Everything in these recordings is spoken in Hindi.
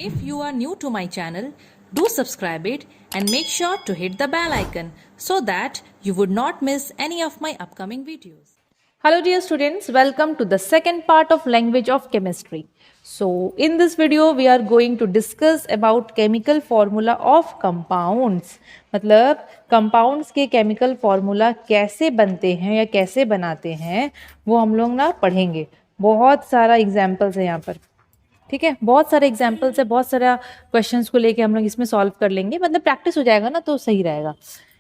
If you are new to my channel, do subscribe it and make sure to hit the bell icon so that you would not miss any of my upcoming videos. Hello dear students, welcome to the second part of language of chemistry. So in this video we are going to discuss about chemical formula of compounds. मतलब compounds के chemical formula कैसे बनते हैं या कैसे बनाते हैं वो हम लोग ना पढ़ेंगे. बहुत सारा एग्जाम्पल्स है यहाँ पर. ठीक है, बहुत सारे एग्जाम्पल्स है, बहुत सारा क्वेश्चंस को लेके हम लोग इसमें सॉल्व कर लेंगे. मतलब प्रैक्टिस हो जाएगा ना तो सही रहेगा.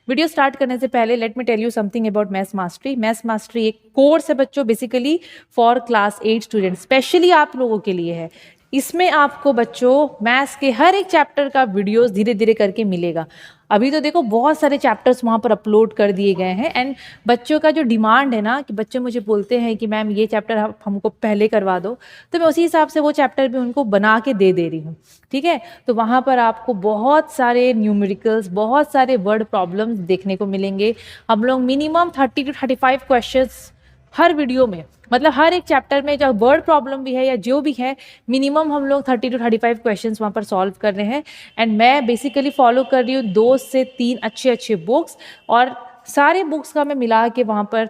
वीडियो स्टार्ट करने से पहले let me tell you something about maths mastery. Maths mastery एक कोर्स है बच्चों, basically for class 8 student, specially आप लोगों के लिए है. इसमें आपको बच्चों मैथ्स के हर एक चैप्टर का वीडियोस धीरे धीरे करके मिलेगा. अभी तो देखो बहुत सारे चैप्टर्स वहाँ पर अपलोड कर दिए गए हैं. एंड बच्चों का जो डिमांड है ना कि बच्चे मुझे बोलते हैं कि मैम ये चैप्टर हमको पहले करवा दो, तो मैं उसी हिसाब से वो चैप्टर भी उनको बना के दे रही हूँ. ठीक है, तो वहाँ पर आपको बहुत सारे न्यूमेरिकल्स, बहुत सारे वर्ड प्रॉब्लम्स देखने को मिलेंगे. हम लोग minimum 30 to 35 questions her video में, मतलब हर एक चैप्टर में जो वर्ड प्रॉब्लम भी है या जो भी है, मिनिमम हम लोग 30 to 35 क्वेश्चंस वहाँ पर सॉल्व कर रहे हैं. एंड मैं बेसिकली फॉलो कर रही हूँ 2 से 3 अच्छे बुक्स, और सारे बुक्स का मैं मिला के वहाँ पर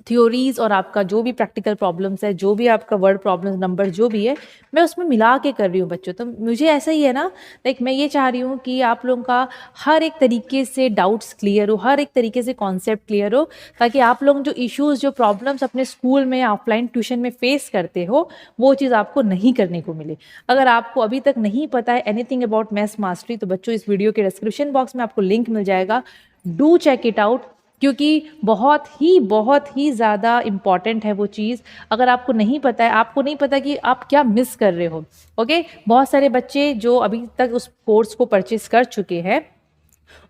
थ्योरीज और आपका जो भी प्रैक्टिकल प्रॉब्लम्स है, जो भी आपका वर्ड प्रॉब्लम्स नंबर जो भी है, मैं उसमें मिला के कर रही हूँ बच्चों. तो मुझे ऐसा ही है ना, लाइक मैं ये चाह रही हूँ कि आप लोगों का हर एक तरीके से डाउट्स क्लियर हो, हर एक तरीके से कॉन्सेप्ट क्लियर हो, ताकि आप लोग जो इश्यूज, जो प्रॉब्लम्स अपने स्कूल में या ऑफलाइन ट्यूशन में फेस करते हो, वो चीज़ आपको नहीं करने को मिले. अगर आपको अभी तक नहीं पता है एनीथिंग अबाउट मैथ्स मास्टरी, तो बच्चों इस वीडियो के डिस्क्रिप्शन बॉक्स में आपको लिंक मिल जाएगा. डू चेक इट आउट, क्योंकि बहुत ही ज़्यादा इम्पॉर्टेंट है वो चीज़. अगर आपको नहीं पता है, आपको नहीं पता कि आप क्या मिस कर रहे हो. ओके, बहुत सारे बच्चे जो अभी तक उस कोर्स को परचेस कर चुके हैं,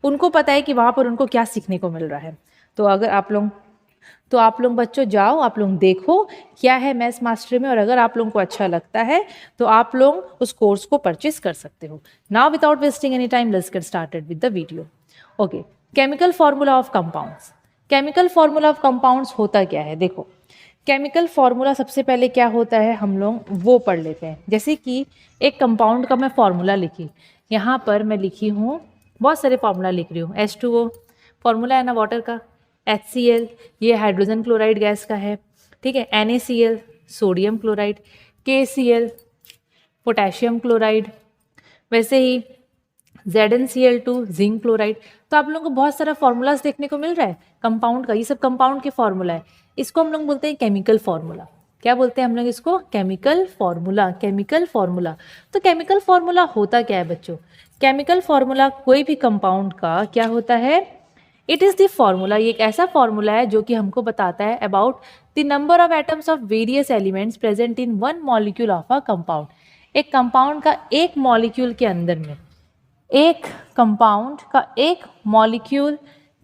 उनको पता है कि वहाँ पर उनको क्या सीखने को मिल रहा है. तो अगर आप लोग बच्चों जाओ, आप लोग देखो क्या है मैथ्स मास्टरी में, और अगर आप लोगों को अच्छा लगता है तो आप लोग उस कोर्स को परचेस कर सकते हो. Now without wasting any time, let's get started with the video. Okay, chemical formula of compounds. Chemical formula of compounds होता क्या है? देखो, केमिकल फॉर्मूला सबसे पहले क्या होता है हम लोग वो पढ़ लेते हैं. जैसे कि एक कंपाउंड का मैं फॉर्मूला लिखी, यहाँ पर मैं लिखी हूँ, बहुत सारे फॉर्मूला लिख रही हूँ. H2O फॉर्मूला है ना वाटर का, HCl ये हाइड्रोजन क्लोराइड गैस का है. ठीक है, NaCl sodium chloride, KCl potassium chloride, वैसे ही ZnCl2 जिंक क्लोराइड. तो आप लोगों को बहुत सारा फॉर्मूलाज देखने को मिल रहा है कंपाउंड का. ये सब कंपाउंड के फॉर्मूला है. इसको हम लोग बोलते हैं केमिकल फॉर्मूला. क्या बोलते हैं हम लोग इसको? Chemical formula. Chemical formula. तो केमिकल फॉर्मूला होता क्या है बच्चों? केमिकल फॉर्मूला कोई भी कंपाउंड का क्या होता है? It is the formula. ये एक ऐसा फॉर्मूला है जो कि हमको बताता है about the number of atoms of various elements present in one molecule of a compound. एक कंपाउंड का एक मॉलिक्यूल के अंदर में, एक कंपाउंड का एक मॉलिक्यूल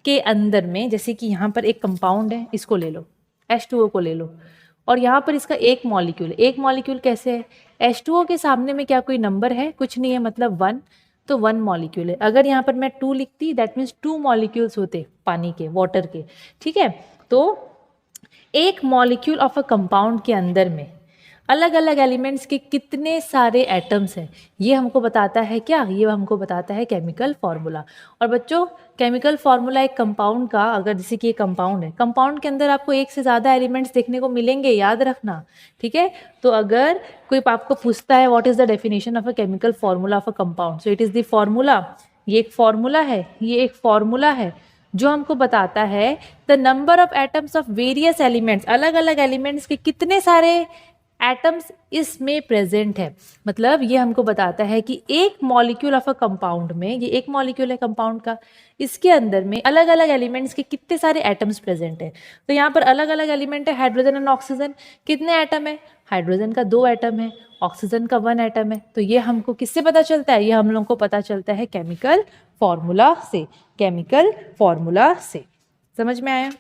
के अंदर में, जैसे कि यहाँ पर एक कंपाउंड है, इसको ले लो, H2O को ले लो, और यहाँ पर इसका एक मॉलिक्यूल. एक मॉलिक्यूल कैसे है? H2O के सामने में क्या कोई नंबर है? कुछ नहीं है, मतलब 1, तो 1 मॉलिक्यूल है. अगर यहाँ पर मैं 2 लिखती, दैट मीन्स 2 मॉलिक्यूल्स होते पानी के, वाटर के. ठीक है, तो एक मॉलिक्यूल ऑफ अ कंपाउंड के अंदर में अलग अलग एलिमेंट्स के कितने सारे एटम्स हैं, ये हमको बताता है क्या? ये हमको बताता है केमिकल फॉर्मूला. और बच्चों केमिकल फॉर्मूला एक कंपाउंड का, अगर जैसे कि एक कंपाउंड है, कंपाउंड के अंदर आपको एक से ज़्यादा एलिमेंट्स देखने को मिलेंगे, याद रखना. ठीक है, तो अगर कोई आपको पूछता है what is the definition of a chemical formula of a compound, so it is the formula. ये एक फॉर्मूला है, ये एक फॉर्मूला है जो हमको बताता है the number of atoms of various elements, अलग अलग एलिमेंट्स के कितने सारे एटम्स इसमें प्रेजेंट है. मतलब ये हमको बताता है कि एक मॉलिक्यूल ऑफ अ कंपाउंड में, ये एक मॉलिक्यूल है कंपाउंड का, इसके अंदर में अलग अलग एलिमेंट्स के कितने सारे एटम्स प्रेजेंट है. तो यहाँ पर अलग अलग एलिमेंट है, हाइड्रोजन एंड ऑक्सीजन. कितने एटम है? हाइड्रोजन का 2 एटम है, ऑक्सीजन का 1 एटम है. तो ये हमको किससे पता चलता है? ये हम लोग को पता चलता है केमिकल फॉर्मूला से. केमिकल फॉर्मूला से. समझ में आया?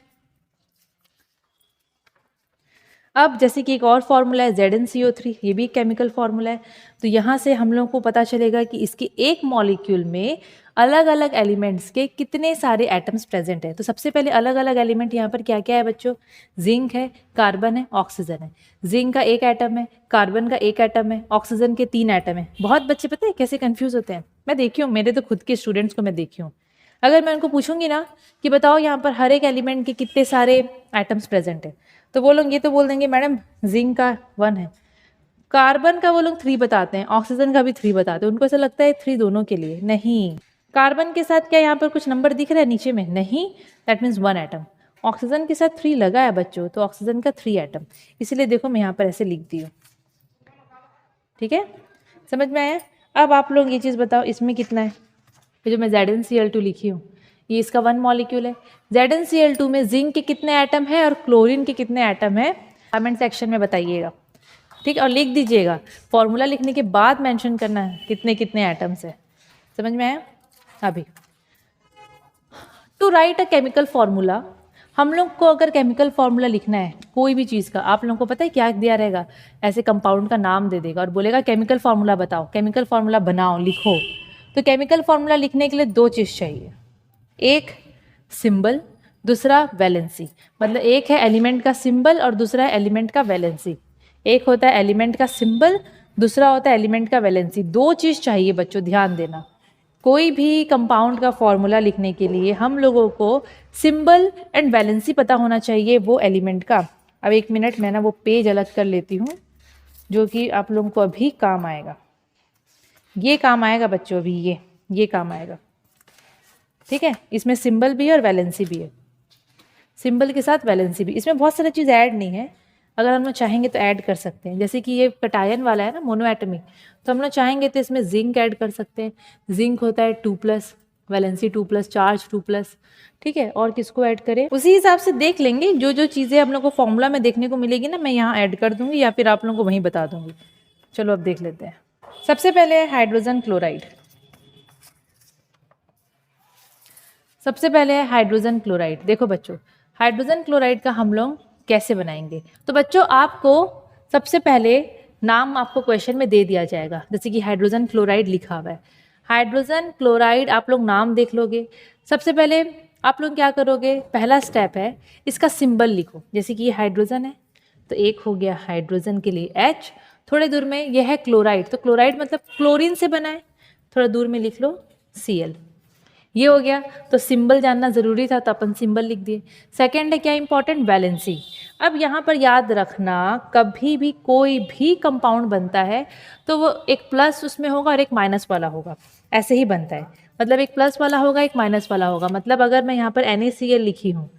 अब जैसे कि एक और फॉर्मूला है ZnCO3, ये भी केमिकल फॉर्मूला है. तो यहाँ से हम लोग को पता चलेगा कि इसके एक मॉलिक्यूल में अलग अलग एलिमेंट्स के कितने सारे एटम्स प्रेजेंट है। तो सबसे पहले अलग अलग एलिमेंट यहाँ पर क्या क्या है बच्चों, जिंक है, कार्बन है, ऑक्सीजन है। जिंक का एक एटम है, कार्बन का एक एटम है, ऑक्सीजन के 3 एटम है। बहुत बच्चे पता है कैसे कंफ्यूज होते हैं, मैं देखी हूँ, मेरे तो खुद के स्टूडेंट्स को मैं देखी हूँ। अगर मैं उनको पूछूंगी ना कि बताओ यहाँ पर हर एक एलिमेंट के कितने सारे एटम्स प्रेजेंट है, तो वो लोग ये तो बोल देंगे मैडम जिंक का 1 है, कार्बन का वो लोग 3 बताते हैं, ऑक्सीजन का भी 3 बताते हैं। उनको ऐसा लगता है 3 दोनों के लिए, नहीं। कार्बन के साथ क्या यहाँ पर कुछ नंबर दिख रहा है नीचे में, नहीं, दैट मीन्स 1 एटम। ऑक्सीजन के साथ 3 लगा है बच्चों, तो ऑक्सीजन का 3 एटम, इसलिए देखो मैं यहाँ पर ऐसे लिख दी हूँ। ठीक है, समझ में आया। अब आप लोग ये चीज़ बताओ इसमें कितना है, ये जो मैं ZnCl2 लिखी हूँ ये इसका 1 मॉलिक्यूल है। ZnCl2 में जिंक के कितने एटम है और क्लोरीन के कितने एटम है, कमेंट सेक्शन में बताइएगा। ठीक है, और लिख दीजिएगा, फॉर्मूला लिखने के बाद मेंशन करना है कितने कितने एटम्स है। समझ में आया। अभी to write a chemical formula, हम लोग को अगर केमिकल फॉर्मूला लिखना है कोई भी चीज़ का, आप लोगों को पता है क्या दिया रहेगा, ऐसे कंपाउंड का नाम दे देगा और बोलेगा केमिकल फॉर्मूला बताओ, केमिकल फॉर्मूला बनाओ, लिखो। तो केमिकल फॉर्मूला लिखने के लिए 2 चीज़ चाहिए, एक सिंबल, दूसरा वैलेंसी। मतलब एक है एलिमेंट का सिंबल और दूसरा है एलिमेंट का वैलेंसी। एक होता है एलिमेंट का सिंबल, दूसरा होता है एलिमेंट का वैलेंसी। 2 चीज़ चाहिए बच्चों, ध्यान देना। कोई भी कंपाउंड का फॉर्मूला लिखने के लिए हम लोगों को सिंबल एंड वैलेंसी पता होना चाहिए वो एलिमेंट का। अब 1 मिनट मैं ना वो पेज अलग कर लेती हूँ जो कि आप लोगों को अभी काम आएगा। ये काम आएगा बच्चों, अभी ये काम आएगा। ठीक है, इसमें सिंबल भी है और वैलेंसी भी है, सिंबल के साथ वैलेंसी भी। इसमें बहुत सारी चीज़ ऐड नहीं है, अगर हम लोग चाहेंगे तो ऐड कर सकते हैं। जैसे कि ये कटायन वाला है ना, मोनोएटमिक, तो हम लोग चाहेंगे तो इसमें जिंक ऐड कर सकते हैं। जिंक होता है 2+, वैलेंसी 2+, चार्ज 2+। ठीक है, और किसको ऐड करें उसी हिसाब से देख लेंगे। जो जो चीज़ें हम लोग को फॉर्मूला में देखने को मिलेगी ना, मैं यहाँ ऐड कर दूंगी या फिर आप लोगों को वहीं बता दूंगी। चलो अब देख लेते हैं। सबसे पहले है हाइड्रोजन क्लोराइड। सबसे पहले है हाइड्रोजन क्लोराइड। देखो बच्चों, हाइड्रोजन क्लोराइड का हम लोग कैसे बनाएंगे। तो बच्चों आपको सबसे पहले नाम आपको क्वेश्चन में दे दिया जाएगा, जैसे कि हाइड्रोजन क्लोराइड लिखा हुआ है। हाइड्रोजन क्लोराइड आप लोग नाम देख लोगे। सबसे पहले आप लोग क्या करोगे, पहला स्टेप है इसका सिंबल लिखो। जैसे कि ये हाइड्रोजन है तो एक हो गया हाइड्रोजन के लिए H, थोड़े दूर में ये है क्लोराइड, तो क्लोराइड मतलब क्लोरीन से बना है, थोड़ा दूर में लिख लो Cl। ये हो गया, तो सिंबल जानना ज़रूरी था तो अपन सिंबल लिख दिए। सेकेंड है क्या इंपॉर्टेंट, वैलेंसी। अब यहाँ पर याद रखना, कभी भी कोई भी कंपाउंड बनता है तो वो एक प्लस उसमें होगा और एक माइनस वाला होगा, ऐसे ही बनता है। मतलब एक प्लस वाला होगा एक माइनस वाला होगा। मतलब अगर मैं यहाँ पर NaCl लिखी हूँ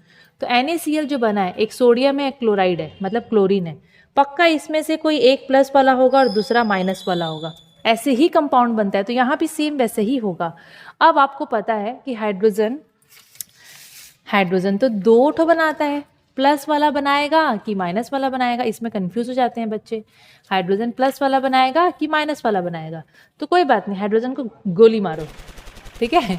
तो NaCl जो बना है एक सोडियम है एक क्लोराइड है, मतलब क्लोरीन है, पक्का इसमें से कोई एक प्लस वाला होगा और दूसरा माइनस वाला होगा, ऐसे ही कंपाउंड बनता है। तो यहाँ भी सेम वैसे ही होगा। अब आपको पता है कि हाइड्रोजन तो 2 ठो बनाता है, प्लस वाला बनाएगा कि माइनस वाला बनाएगा, इसमें कंफ्यूज हो जाते हैं बच्चे। हाइड्रोजन प्लस वाला बनाएगा कि माइनस वाला बनाएगा, तो कोई बात नहीं, हाइड्रोजन को गोली मारो। ठीक है,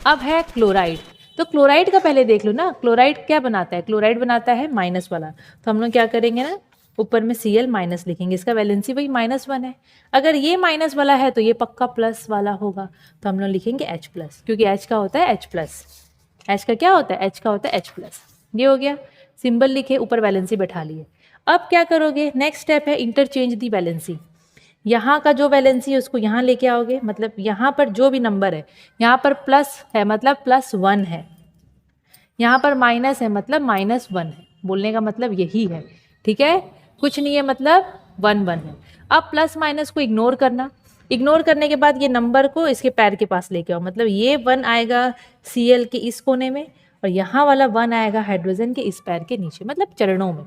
अब है क्लोराइड। तो क्लोराइड का पहले देख लो ना, क्लोराइड क्या बनाता है, क्लोराइड बनाता है माइनस वाला। तो हम लोग क्या करेंगे ना, ऊपर में Cl माइनस लिखेंगे, इसका वैलेंसी वही -1 है। अगर ये माइनस वाला है तो ये पक्का प्लस वाला होगा, तो हम लोग लिखेंगे H+, क्योंकि H का होता है H+। H का क्या होता है, H का होता है H+। ये हो गया, सिंबल लिखे, ऊपर वैलेंसी बैठा लिए। अब क्या करोगे, नेक्स्ट स्टेप है इंटरचेंज दी वैलेंसी। यहाँ का जो वैलेंसी है उसको यहाँ लेके आओगे, मतलब यहाँ पर जो भी नंबर है, यहाँ पर प्लस है मतलब +1 है, यहाँ पर माइनस है मतलब -1 है। बोलने का मतलब यही है, ठीक है, कुछ नहीं है, मतलब 1 है। अब प्लस माइनस को इग्नोर करना, इग्नोर करने के बाद ये नंबर को इसके पैर के पास लेके आओ, मतलब ये 1 आएगा Cl के इस कोने में और यहाँ वाला 1 आएगा हाइड्रोजन के इस पैर के नीचे, मतलब चरणों में।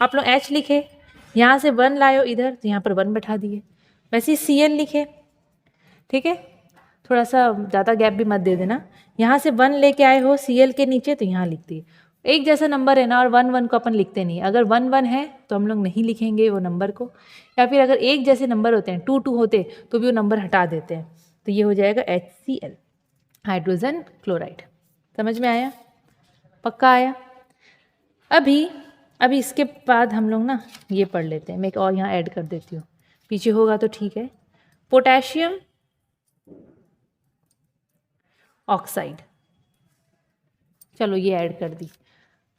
आप लोग H लिखे, यहाँ से 1 लायो इधर तो यहाँ पर 1 बैठा दिए, वैसे ही Cl लिखे। ठीक है, थोड़ा सा ज़्यादा गैप भी मत दे देना, यहाँ से 1 लेके आए हो Cl के नीचे तो यहाँ लिख दिए। एक जैसा नंबर है ना, और 1 को अपन लिखते नहीं, अगर 1 है तो हम लोग नहीं लिखेंगे वो नंबर को, या फिर अगर एक जैसे नंबर होते हैं 2 होते तो भी वो नंबर हटा देते हैं। तो ये हो जाएगा HCl, हाइड्रोजन क्लोराइड। समझ में आया, पक्का आया। अभी इसके बाद हम लोग ना ये पढ़ लेते हैं, मैं एक और यहाँ ऐड कर देती हूँ, पीछे होगा तो ठीक है। Potassium oxide. चलो ये ऐड कर दी।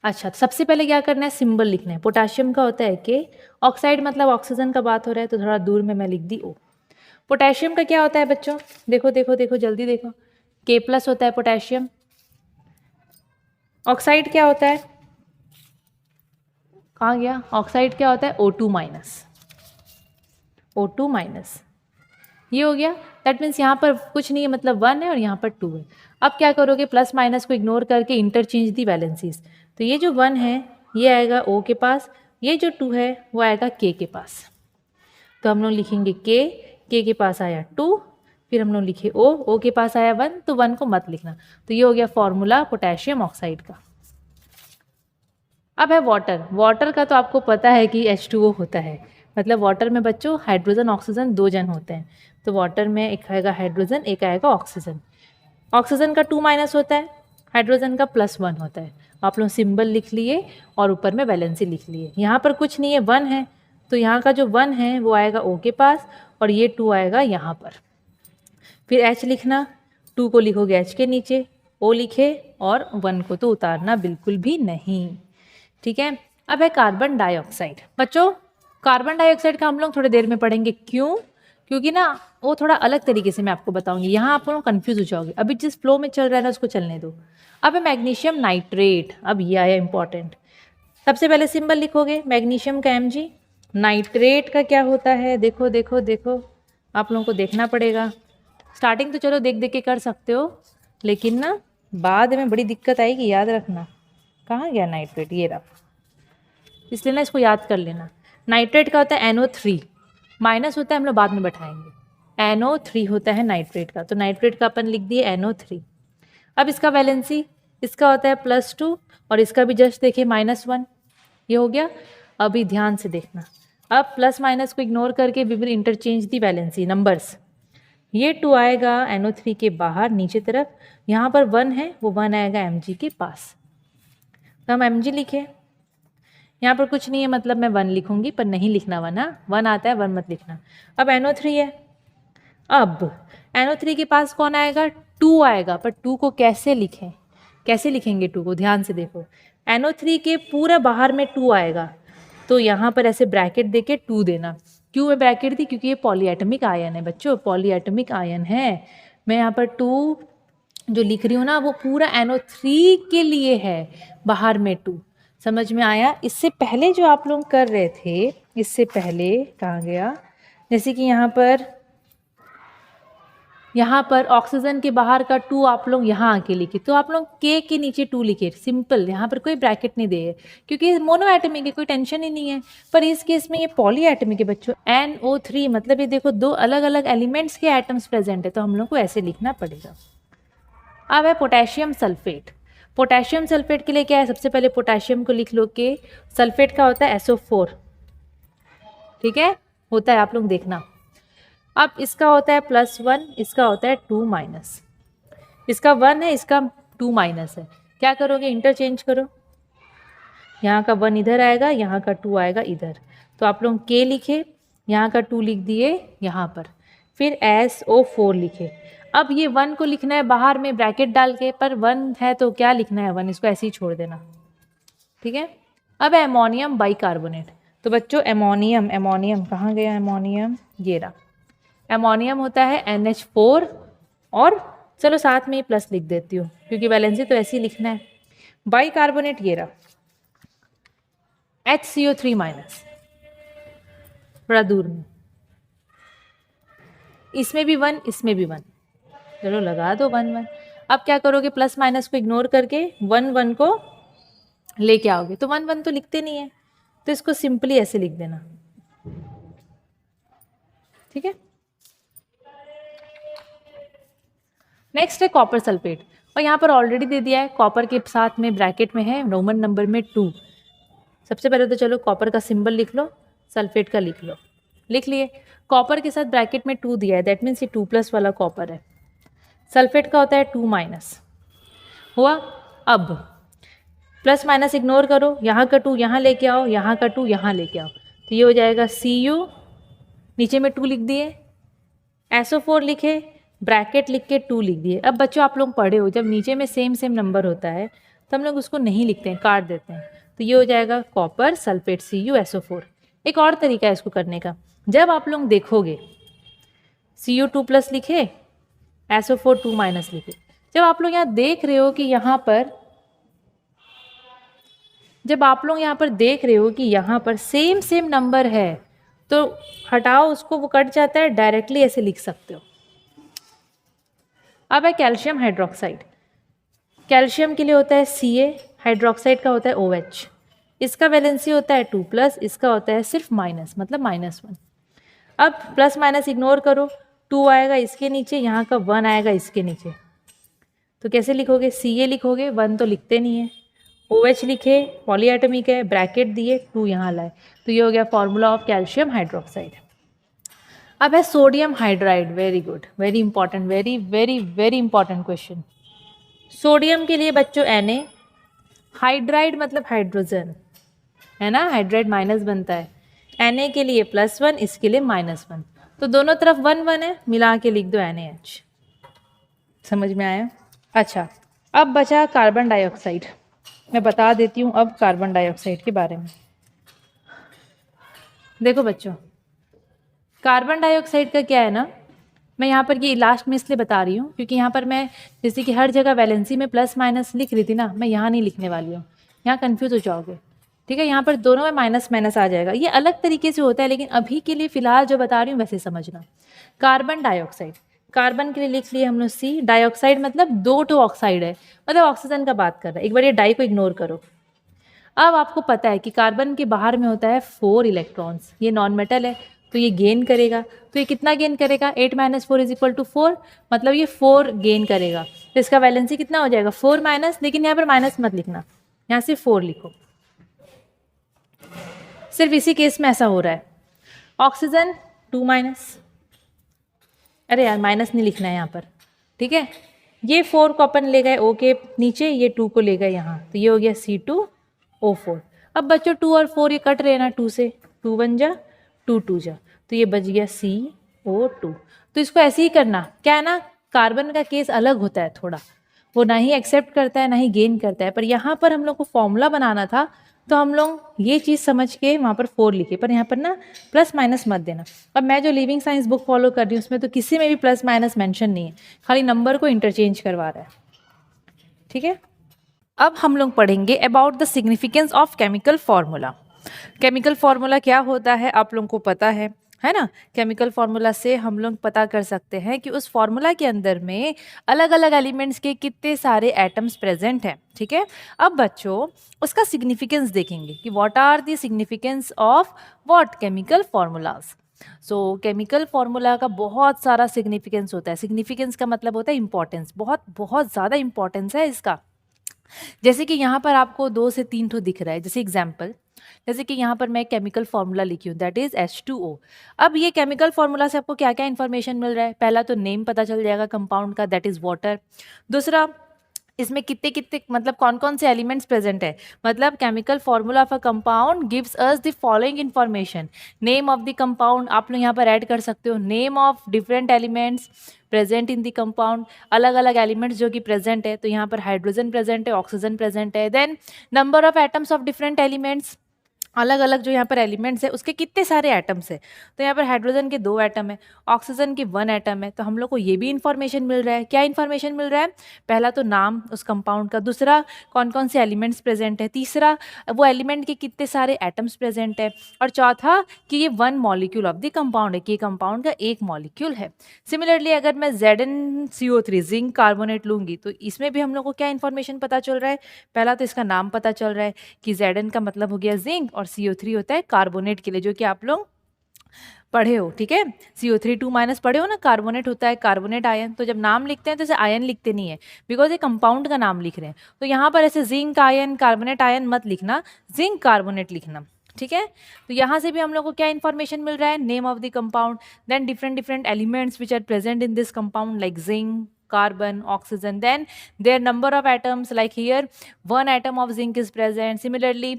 अच्छा, तो सबसे पहले क्या करना है, सिंबल लिखना है। पोटाशियम का होता है के, ऑक्साइड मतलब ऑक्सीजन का बात हो रहा है तो थोड़ा दूर में मैं लिख दी ओ। पोटेशियम का क्या होता है बच्चों, देखो देखो देखो जल्दी देखो, के प्लस होता है पोटेशियम। ऑक्साइड क्या होता है, कहाँ गया, ऑक्साइड क्या होता है O2 माइनस, O2 माइनस। ये हो गया, दैट मीन्स यहाँ पर कुछ नहीं है, मतलब 1 है और यहाँ पर 2 है। अब क्या करोगे, प्लस माइनस को इग्नोर करके इंटरचेंज दी वैलेंसीज। तो ये जो 1 है ये आएगा O के पास, ये जो 2 है वो आएगा K के पास। तो हम लोग लिखेंगे K के पास आया 2, फिर हम लोग लिखे O के पास आया 1, तो 1 को मत लिखना। तो ये हो गया फॉर्मूला पोटेशियम ऑक्साइड का। अब है वाटर का तो आपको पता है कि H2O होता है, मतलब वाटर में बच्चों हाइड्रोजन ऑक्सीजन 2 जन होते हैं। तो वाटर में एक आएगा हाइड्रोजन, एक आएगा ऑक्सीजन। ऑक्सीजन का 2 माइनस होता है, हाइड्रोजन का +1 होता है। आप लोग सिंबल लिख लिए और ऊपर में वैलेंसी लिख लिए। यहाँ पर कुछ नहीं है, 1 है, तो यहाँ का जो 1 है वो आएगा O के पास और ये 2 आएगा यहाँ पर। फिर H लिखना, 2 को लिखोगे H के नीचे, O लिखे और 1 को तो उतारना बिल्कुल भी नहीं। ठीक है, अब है कार्बन डाइऑक्साइड। बच्चों कार्बन डाइऑक्साइड का हम लोग थोड़ी देर में पढ़ेंगे, क्यों, क्योंकि ना वो थोड़ा अलग तरीके से मैं आपको बताऊंगी, यहाँ आप लोग कंफ्यूज हो जाओगे। अभी जिस फ्लो में चल रहा है ना उसको चलने दो। अब है मैग्नीशियम नाइट्रेट। अब ये आया इंपॉर्टेंट, सबसे पहले सिंबल लिखोगे मैग्नीशियम का Mg। नाइट्रेट का क्या होता है, देखो देखो देखो, आप लोगों को देखना पड़ेगा। स्टार्टिंग तो चलो देख देख के कर सकते हो, लेकिन ना बाद में बड़ी दिक्कत आएगी, याद रखना। कहाँ गया नाइट्रेट, ये रहा, इसलिए ना इसको याद कर लेना। नाइट्रेट का होता है NO3, माइनस होता है, हम लोग बाद में बैठाएंगे। NO3 होता है नाइट्रेट का, तो नाइट्रेट का अपन लिख दिए NO3। अब इसका वैलेंसी, इसका होता है +2 और इसका भी जस्ट देखिए -1, ये हो गया। अभी ध्यान से देखना, अब प्लस माइनस को इग्नोर करके we will interchange the valency numbers. ये 2 आएगा NO3 के बाहर नीचे तरफ, यहाँ पर 1 है, वो 1 आएगा Mg के पास। तो हम Mg लिखे, यहाँ पर कुछ नहीं है, मतलब मैं 1 लिखूंगी, पर नहीं लिखना 1, हाँ 1 आता है, 1 मत लिखना। अब NO3 है, अब NO3 के पास कौन आएगा, 2 आएगा, पर 2 को कैसे लिखें, कैसे लिखेंगे 2 को, ध्यान से देखो। NO3 के पूरा बाहर में 2 आएगा, तो यहाँ पर ऐसे ब्रैकेट देके 2 देना। क्यों मैं ब्रैकेट दी, क्योंकि ये पॉलीएटमिक आयन है बच्चों, पॉलीएटमिक आयन है। मैं यहाँ पर 2 जो लिख रही हूँ ना वो पूरा NO3 के लिए है, बाहर में 2। समझ में आया। इससे पहले जो आप लोग कर रहे थे, इससे पहले कहाँ गया, जैसे कि यहाँ पर ऑक्सीजन के बाहर का 2 आप लोग यहाँ आके लिखे, तो आप लोग K के नीचे 2 लिखे, सिंपल, यहाँ पर कोई ब्रैकेट नहीं दे, क्योंकि मोनो एटमिक है, कोई टेंशन ही नहीं है। पर इस केस में ये पॉली एटमिक है बच्चों, NO3 मतलब ये देखो 2 अलग अलग एलिमेंट्स के एटम्स प्रेजेंट है, तो हम लोग को ऐसे लिखना पड़ेगा। अब है पोटेशियम सल्फेट। पोटेशियम सल्फेट के लिए क्या है, सबसे पहले पोटेशियम को लिख लो के, सल्फेट का होता है SO4, ठीक है, होता है, आप लोग देखना। अब इसका होता है +1, इसका होता है 2 माइनस, इसका 1 है, इसका 2 माइनस है। क्या करोगे, इंटरचेंज करो, यहाँ का 1 इधर आएगा, यहाँ का 2 आएगा इधर, तो आप लोग K लिखे, यहाँ का 2 लिख दिए यहाँ पर, फिर SO4 लिखे। अब ये 1 को लिखना है बाहर में ब्रैकेट डाल के, पर 1 है तो क्या लिखना है 1, इसको ऐसे ही छोड़ देना, ठीक है। अब एमोनियम बाइकार्बोनेट। तो बच्चों एमोनियम कहाँ गया, एमोनियम ये रहा। एमोनियम होता है NH4, और चलो साथ में ही प्लस लिख देती हूँ क्योंकि वैलेंसी तो ऐसे ही लिखना है। बाइकार्बोनेट ये रहा, HCO3 माइनस, थोड़ा दूर में, इसमें भी 1, इसमें भी 1, चलो लगा दो 1 1। अब क्या करोगे, प्लस माइनस को इग्नोर करके 1 1 को लेके आओगे, तो 1 1 तो लिखते नहीं है, तो इसको सिंपली ऐसे लिख देना, ठीक है। नेक्स्ट है कॉपर सल्फेट, और यहाँ पर ऑलरेडी दे दिया है, कॉपर के साथ में ब्रैकेट में है रोमन नंबर में 2। सबसे पहले तो चलो कॉपर का सिंबल लिख लो, सल्फेट का लिख लो, लिख लिए। कॉपर के साथ ब्रैकेट में 2 दिया है, दैट मीन्स ये 2+ वाला कॉपर है। सल्फेट का होता है 2 माइनस, हुआ। अब प्लस माइनस इग्नोर करो, यहाँ का 2 यहाँ लेके आओ, यहाँ का 2 यहाँ लेके आओ, तो ये हो जाएगा Cu, नीचे में 2 लिख दिए, SO4 लिखे, ब्रैकेट लिख के 2 लिख दिए। अब बच्चों आप लोग पढ़े हो, जब नीचे में सेम सेम नंबर होता है तो हम लोग उसको नहीं लिखते हैं, काट देते हैं। तो ये हो जाएगा कॉपर सल्फेट CuSO4। एक और तरीका है इसको करने का, जब आप लोग देखोगे Cu2+ लिखे, SO4 2- लिखे, जब आप लोग यहाँ देख रहे हो कि यहाँ पर, जब आप लोग यहाँ पर देख रहे हो कि यहाँ पर सेम सेम नंबर है तो हटाओ उसको, वो कट जाता है, डायरेक्टली ऐसे लिख सकते हो। अब है कैल्शियम हाइड्रोक्साइड। कैल्शियम के लिए होता है Ca, हाइड्रोक्साइड का होता है OH। इसका वैलेंसी होता है 2+, इसका होता है सिर्फ माइनस, मतलब -1। अब प्लस माइनस इग्नोर करो, 2 आएगा इसके नीचे, यहाँ का 1 आएगा इसके नीचे। तो कैसे लिखोगे? Ca लिखोगे, 1 तो लिखते नहीं है, OH लिखे, पॉलीएटमिक है, ब्रैकेट दिए, 2 यहाँ लाए, तो ये हो गया फॉर्मूला ऑफ कैल्शियम हाइड्रोक्साइड। अब है sodium hydride. Very good, very important, very very very important question. Sodium के लिए बच्चों Na, हाइड्राइड मतलब हाइड्रोजन है ना, हाइड्राइड माइनस बनता है, Na के लिए +1, इसके लिए -1, तो दोनों तरफ 1 1 है, मिला के लिख दो NaH। समझ में आया? अच्छा, अब बचा कार्बन डाइऑक्साइड। मैं बता देती हूँ अब कार्बन डाइऑक्साइड के बारे में। देखो बच्चों, कार्बन डाइऑक्साइड का क्या है ना, मैं यहाँ पर ये लास्ट में इसलिए बता रही हूँ क्योंकि यहाँ पर मैं जैसे कि हर जगह वैलेंसी में प्लस माइनस लिख रही थी ना, मैं यहाँ नहीं लिखने वाली हूँ, यहाँ कन्फ्यूज़ हो जाओगे। ठीक है, यहाँ पर दोनों में माइनस माइनस आ जाएगा, ये अलग तरीके से होता है, लेकिन अभी के लिए फ़िलहाल जो बता रही हूँ वैसे समझना। कार्बन डाइऑक्साइड, कार्बन के लिए लिख लिए हम लोग C, डाइऑक्साइड मतलब 2 ऑक्साइड है, मतलब ऑक्सीजन का बात कर रहा है। एक बार ये डाई को इग्नोर करो। अब आपको पता है कि कार्बन के बाहर में होता है 4 इलेक्ट्रॉन्स, ये नॉन मेटल है तो ये गेन करेगा, तो ये कितना गेन करेगा? 8 - 4 = 4, मतलब ये 4 गेन करेगा, तो इसका वैलेंसी कितना हो जाएगा? 4 माइनस, लेकिन यहाँ पर माइनस मत लिखना, यहाँ सिर्फ 4 लिखो, सिर्फ इसी केस में ऐसा हो रहा है। ऑक्सीजन 2-, अरे यार माइनस नहीं लिखना है यहाँ पर, ठीक है। ये 4 को अपन ले गए O के नीचे, ये 2 को ले गए यहाँ, तो ये हो गया C2O4। अब बच्चों 2 और 4 ये कट रहे ना, 2 से 2 1 जा, 2 2 जा, तो ये बच गया CO2। तो इसको ऐसे ही करना, क्या है ना, कार्बन का केस अलग होता है थोड़ा, वो ना ही एक्सेप्ट करता है ना ही गेन करता है, पर यहाँ पर हम लोग को फॉर्मूला बनाना था तो हम लोग ये चीज़ समझ के वहाँ पर 4 लिखे, पर यहाँ पर ना प्लस माइनस मत देना। अब मैं जो लिविंग साइंस बुक फॉलो कर रही हूँ उसमें तो किसी में भी प्लस माइनस मेंशन नहीं है, खाली नंबर को इंटरचेंज करवा रहा है, ठीक है। अब हम लोग पढ़ेंगे about the significance of chemical formula. Chemical formula क्या होता है आप लोगों को पता है ना। केमिकल फार्मूला से हम लोग पता कर सकते हैं कि उस फार्मूला के अंदर में अलग अलग एलिमेंट्स के कितने सारे एटम्स प्रेजेंट हैं, ठीक है। अब बच्चों उसका सिग्निफिकेंस देखेंगे कि what are the significance of what chemical formulas. So chemical formula का बहुत सारा सिग्निफिकेंस होता है। सिग्निफिकेंस का मतलब होता है इंपॉर्टेंस, बहुत बहुत ज़्यादा इंपॉर्टेंस है इसका। जैसे कि यहाँ पर आपको 2 से 3 ठो दिख रहा है, जैसे एग्जाम्पल, जैसे कि यहाँ पर मैं केमिकल फार्मूला लिखी हूँ, दैट इज H2O। अब ये केमिकल फार्मूला से आपको क्या क्या इन्फॉर्मेशन मिल रहा है? पहला तो नेम पता चल जाएगा कंपाउंड का, दैट इज वाटर। दूसरा, इसमें कितने कितने मतलब कौन कौन से एलिमेंट्स प्रेजेंट है, मतलब chemical formula of a compound gives us the following information. Name of the compound आप लोग यहाँ पर ऐड कर सकते हो, name of different elements present in the compound, अलग अलग एलिमेंट्स जो कि प्रेजेंट है, तो यहाँ पर हाइड्रोजन प्रेजेंट है, ऑक्सीजन प्रेजेंट है। Then number of atoms of different elements, अलग अलग जो यहाँ पर एलिमेंट्स है उसके कितने सारे एटम्स है, तो यहाँ पर हाइड्रोजन के 2 एटम है, ऑक्सीजन के 1 एटम है, तो हम लोग को ये भी इन्फॉर्मेशन मिल रहा है। क्या इन्फॉर्मेशन मिल रहा है? पहला तो नाम उस कंपाउंड का, दूसरा कौन कौन से एलिमेंट्स प्रेजेंट है, तीसरा वो एलिमेंट के कितने सारे एटम्स प्रेजेंट है, और चौथा कि ये 1 मॉलिक्यूल ऑफ द कंपाउंड है, कि कंपाउंड का एक मॉलिक्यूल है। सिमिलरली अगर मैं ZnCO3 जिंक कार्बोनेट लूँगी तो इसमें भी हम लोग को क्या इन्फॉर्मेशन पता चल रहा है? पहला तो इसका नाम पता चल रहा है कि Zn का मतलब हो गया जिंक और CO3 होता है कार्बोनेट के लिए, जो कि आप लोग पढ़े हो, ठीक है। CO3 2- पढ़े हो ना, कार्बोनेट होता है, कार्बोनेट आयन। तो जब नाम लिखते हैं तो ऐसे आयन लिखते नहीं है, बिकॉज ये कंपाउंड का नाम लिख रहे हैं, तो यहाँ पर ऐसे जिंक आयन कार्बोनेट आयन मत लिखना, जिंक कार्बोनेट लिखना, ठीक है। तो यहाँ से भी हम लोग को क्या इन्फॉर्मेशन मिल रहा है? Name of the compound, then different elements which are present in this compound like zinc, carbon, oxygen, then their number of atoms, like here 1 atom of zinc is present. Similarly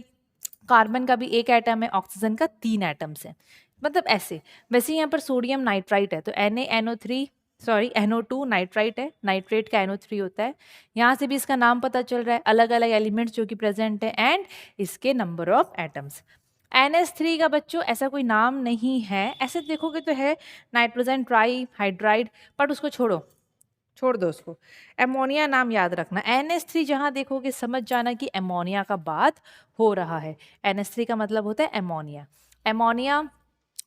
carbon का भी 1 एटम है, ऑक्सीजन का 3 एटम्स है, मतलब ऐसे। वैसे यहाँ पर सोडियम नाइट्राइट है तो Na NO3 sorry NO2 nitrite है, नाइट्रेट का NO3 होता है। यहाँ से भी इसका नाम पता चल रहा है, अलग अलग एलिमेंट्स जो कि प्रेजेंट है एंड इसके नंबर ऑफ एटम्स। NH3 का बच्चों ऐसा कोई नाम नहीं है, ऐसे देखोगे तो है नाइट्रोजन ट्राई हाइड्राइड, बट उसको छोड़ दो उसको। एमोनिया नाम याद रखना। NH3 जहाँ देखोगे समझ जाना कि एमोनिया का बात हो रहा है। NH3 का मतलब होता है एमोनिया। एमोनिया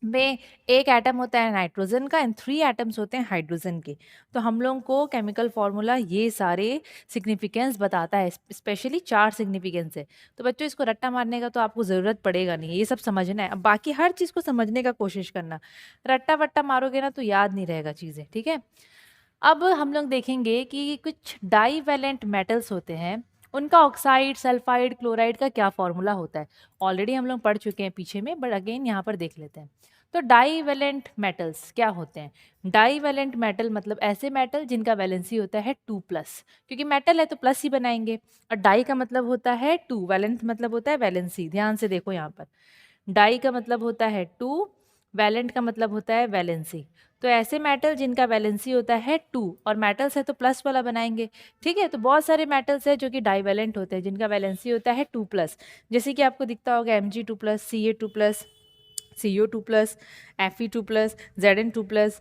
में एक एटम होता है नाइट्रोजन का एंड 3 एटम्स होते हैं हाइड्रोजन के। तो हम लोगों को केमिकल फार्मूला ये सारे सिग्निफिकेंस बताता है, स्पेशली 4 सिग्निफिकेंस है। तो बच्चों इसको रट्टा मारने का तो आपको ज़रूरत पड़ेगा नहीं, ये सब समझना है। अब बाकी हर चीज़ को समझने का कोशिश करना, रट्टा वट्टा मारोगे ना तो याद नहीं रहेगा चीज़ें, ठीक है। अब हम लोग देखेंगे कि कुछ डाईवैलेंट मेटल्स होते हैं, उनका ऑक्साइड सल्फाइड क्लोराइड का क्या फॉर्मूला होता है। ऑलरेडी हम लोग पढ़ चुके हैं पीछे में, बट अगेन यहाँ पर देख लेते हैं। तो डाईवैलेंट मेटल्स क्या होते हैं। डाईवैलेंट मेटल मतलब ऐसे मेटल जिनका वैलेंसी होता है 2+, क्योंकि मेटल है तो प्लस ही बनाएंगे। और डाई का मतलब होता है 2, वैलेंट मतलब होता है वैलेंसी। ध्यान से देखो यहाँ पर, डाई का मतलब होता है 2, वैलेंट का मतलब होता है वैलेंसी। तो ऐसे मेटल जिनका वैलेंसी होता है 2 और मेटल्स है तो प्लस वाला बनाएंगे, ठीक है। तो बहुत सारे मेटल्स है जो कि डाईवैलेंट होते हैं जिनका वैलेंसी होता है 2+, जैसे कि आपको दिखता होगा Mg2+, Ca2+, CO2+, Fe2+, Zn2+,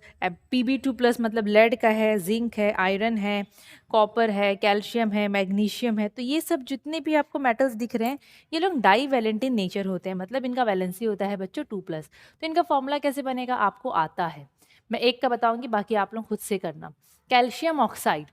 Pb2+ मतलब लेड का है, जिंक है, आयरन है, कॉपर है, कैल्शियम है, मैग्नीशियम है। तो ये सब जितने भी आपको मेटल्स दिख रहे हैं ये लोग डाईवैलेंट इन नेचर होते हैं, मतलब इनका वैलेंसी होता है बच्चों 2+। तो इनका फॉर्मूला कैसे बनेगा आपको आता है, मैं एक का बताऊंगी, बाकी आप लोग खुद से करना। कैल्शियम ऑक्साइड,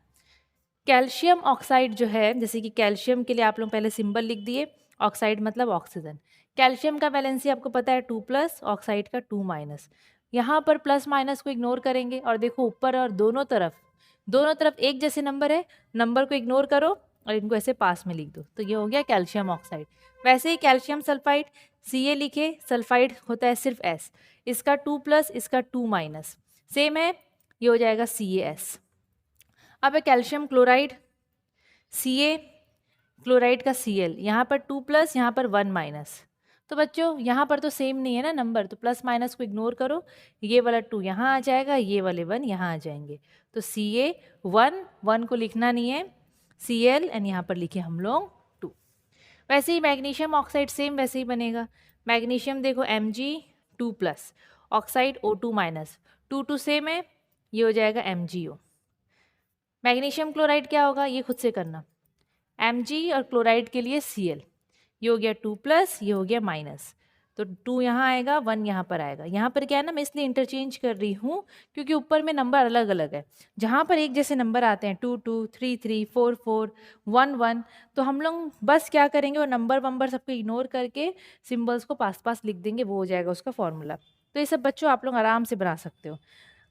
कैल्शियम ऑक्साइड जो है, जैसे कि कैल्शियम के लिए आप लोग पहले सिंबल लिख दिए, ऑक्साइड मतलब ऑक्सीजन। कैल्शियम का वैलेंसी आपको पता है 2+, ऑक्साइड का 2-। यहाँ पर प्लस माइनस को इग्नोर करेंगे और देखो ऊपर और दोनों तरफ एक जैसे नंबर है, नंबर को इग्नोर करो और इनको ऐसे पास में लिख दो, तो ये हो गया कैल्शियम ऑक्साइड। वैसे ही कैल्शियम सल्फाइड, Ca लिखे, सल्फाइड होता है सिर्फ S, इसका 2+, इसका 2-, सेम है, ये हो जाएगा CaS। अब है कैल्शियम क्लोराइड, Ca, क्लोराइड का Cl, यहाँ पर 2+, यहाँ पर 1-। तो बच्चों यहाँ पर तो सेम नहीं है ना नंबर, तो प्लस माइनस को इग्नोर करो, ये वाला 2 यहाँ आ जाएगा, ये वाले 1 यहाँ आ जाएंगे। तो Ca 1 को लिखना नहीं है, Cl एंड यहाँ पर लिखे हम लोग 2। वैसे ही मैग्नीशियम ऑक्साइड सेम वैसे ही बनेगा। मैग्नीशियम देखो Mg2+, ऑक्साइड O2-, 2 सेम है, ये हो जाएगा MgO। मैग्नीशियम क्लोराइड क्या होगा ये खुद से करना, Mg और क्लोराइड के लिए Cl, ये हो गया 2+, ये हो गया माइनस, तो 2 यहाँ आएगा, 1 यहाँ पर आएगा। यहाँ पर क्या है ना, मैं इसलिए इंटरचेंज कर रही हूँ क्योंकि ऊपर में नंबर अलग अलग है, जहाँ पर एक जैसे नंबर आते हैं 2 2, 3 3, 4 4, 1 1, तो हम लोग बस क्या करेंगे वो नंबर वंबर सबको इग्नोर करके सिम्बल्स को पास पास लिख देंगे, वो हो जाएगा उसका फॉर्मूला। तो ये सब बच्चों आप लोग आराम से बना सकते हो।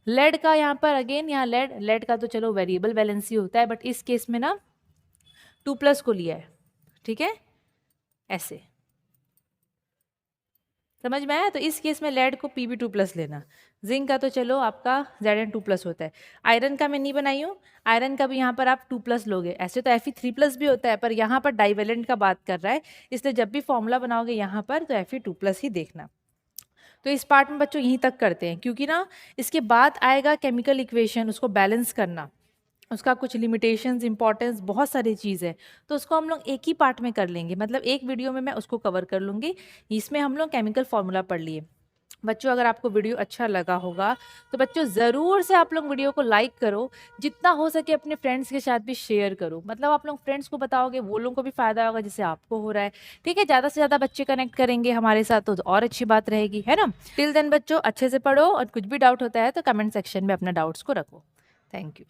लेड का यहाँ पर अगेन, यहाँ लेड का तो चलो वेरिएबल वैलेंसी होता है, बट इस केस में ना 2+ को लिया है, ठीक है, ऐसे समझ में आया। तो इस केस में लेड को Pb2+ लेना। जिंक का तो चलो आपका Zn2+ होता है। आयरन का मैं नहीं बनाई हूँ, आयरन का भी यहाँ पर आप 2+ लोगे, ऐसे तो Fe3+ भी होता है, पर यहाँ पर डाइवेलेंट का बात कर रहा है, इसलिए जब भी फॉर्मूला बनाओगे यहाँ पर तो Fe2+ ही देखना। तो इस पार्ट में बच्चों यहीं तक करते हैं, क्योंकि ना इसके बाद आएगा केमिकल इक्वेशन, उसको बैलेंस करना, उसका कुछ लिमिटेशंस, इंपॉर्टेंस, बहुत सारी चीज़ है, तो उसको हम लोग एक ही पार्ट में कर लेंगे, मतलब एक वीडियो में मैं उसको कवर कर लूँगी। इसमें हम लोग केमिकल फार्मूला पढ़ लिए। बच्चों अगर आपको वीडियो अच्छा लगा होगा तो बच्चों ज़रूर से आप लोग वीडियो को लाइक करो, जितना हो सके अपने फ्रेंड्स के साथ भी शेयर करो, मतलब आप लोग फ्रेंड्स को बताओगे वो लोगों को भी फ़ायदा होगा जैसे आपको हो रहा है, ठीक है। ज़्यादा से ज़्यादा बच्चे कनेक्ट करेंगे हमारे साथ तो और अच्छी बात रहेगी, है ना। टिल देन बच्चों अच्छे से पढ़ो, और कुछ भी डाउट होता है तो कमेंट सेक्शन में अपना डाउट्स को रखो। Thank you.